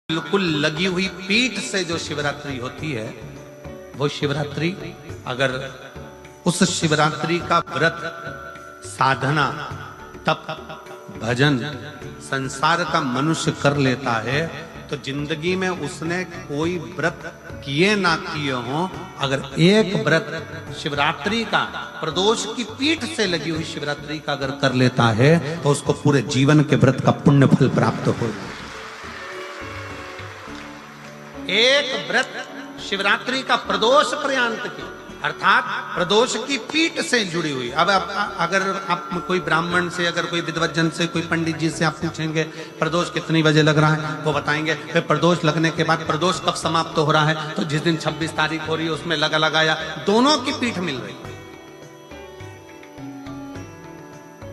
बिल्कुल लगी हुई पीठ से जो शिवरात्रि होती है वो शिवरात्रि, अगर उस शिवरात्रि का व्रत, साधना, तप, भजन संसार का मनुष्य कर लेता है तो जिंदगी में उसने कोई व्रत किए ना किए हो, अगर एक व्रत शिवरात्रि का, प्रदोष की पीठ से लगी हुई शिवरात्रि का अगर कर लेता है तो उसको पूरे जीवन के व्रत का पुण्य फल प्राप्त हो। एक व्रत शिवरात्रि का प्रदोष पर्यंत की, अर्थात प्रदोष की पीठ से जुड़ी हुई। अब अगर आप कोई ब्राह्मण से, अगर कोई विद्वज्जन से, कोई पंडित जी से आप पूछेंगे प्रदोष कितनी बजे लग रहा है, वो बताएंगे। फिर प्रदोष लगने के बाद प्रदोष कब समाप्त हो रहा है, तो जिस दिन 26 तारीख हो रही है उसमें लगाया, दोनों की पीठ मिल रही,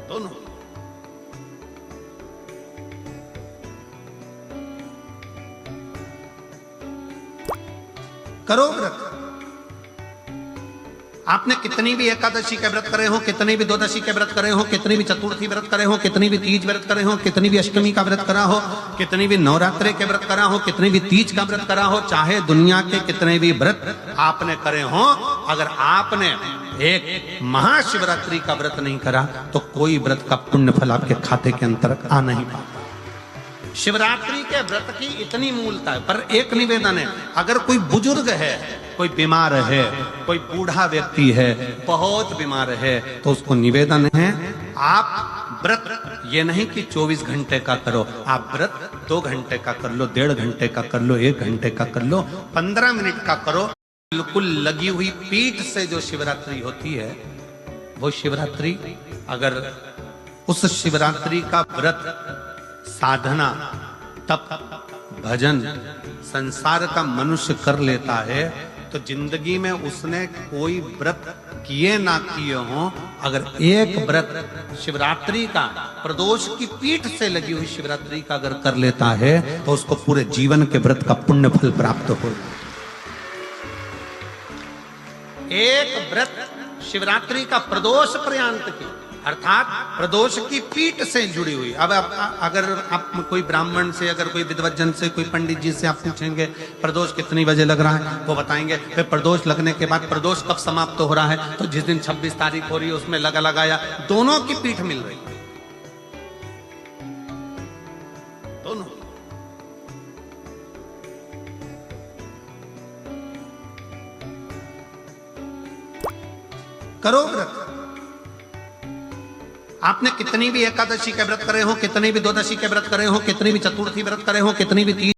दोनों। करो व्रत। आपने कितनी भी एकादशी के व्रत करे हो, कितनी भी द्वादशी के व्रत करे हो, कितनी भी चतुर्थी व्रत करे हो, कितनी भी तीज व्रत करे हो, कितनी भी अष्टमी का व्रत करा हो, कितनी भी नवरात्रि के व्रत करा हो, कितनी भी तीज का व्रत करा हो, चाहे दुनिया के कितने भी व्रत आपने करे हो, अगर आपने एक महाशिवरात्रि का व्रत नहीं करा तो कोई व्रत का पुण्य फल आपके खाते के अंतर आ नहीं पाता। शिवरात्रि के व्रत की इतनी मूलता है। पर एक निवेदन है, अगर कोई बुजुर्ग है, कोई बीमार है, कोई बूढ़ा व्यक्ति है, बहुत बीमार है, तो उसको निवेदन है आप व्रत ये नहीं कि 24 घंटे का करो, आप व्रत 2 घंटे का कर लो, 1.5 घंटे का कर लो, 1 घंटे का कर लो, 15 मिनट का करो। बिल्कुल लगी हुई पीठ से जो शिवरात्रि होती है वो शिवरात्रि, अगर उस शिवरात्रि का व्रत, साधना, तप, भजन संसार का मनुष्य कर लेता है तो जिंदगी में उसने कोई व्रत किए ना किए हो, अगर एक व्रत शिवरात्रि का, प्रदोष की पीठ से लगी हुई शिवरात्रि का अगर कर लेता है तो उसको पूरे जीवन के व्रत का पुण्य फल प्राप्त हो। एक व्रत शिवरात्रि का प्रदोष पर्यंत की, अर्थात प्रदोष की पीठ से जुड़ी हुई। अब अगर आप कोई ब्राह्मण से, अगर कोई विद्वज्जन से, कोई पंडित जी से आप पूछेंगे प्रदोष कितनी बजे लग रहा है, वो बताएंगे। फिर प्रदोष लगने के बाद प्रदोष कब समाप्त हो रहा है, तो जिस दिन 26 तारीख हो रही है उसमें लगाया, दोनों की पीठ मिल रही, दोनों। करो व्रत। आपने कितनी भी एकादशी के व्रत करे हो, कितनी भी द्वादशी के व्रत करे हो, कितनी भी चतुर्थी व्रत करे हो, कितनी भी तीज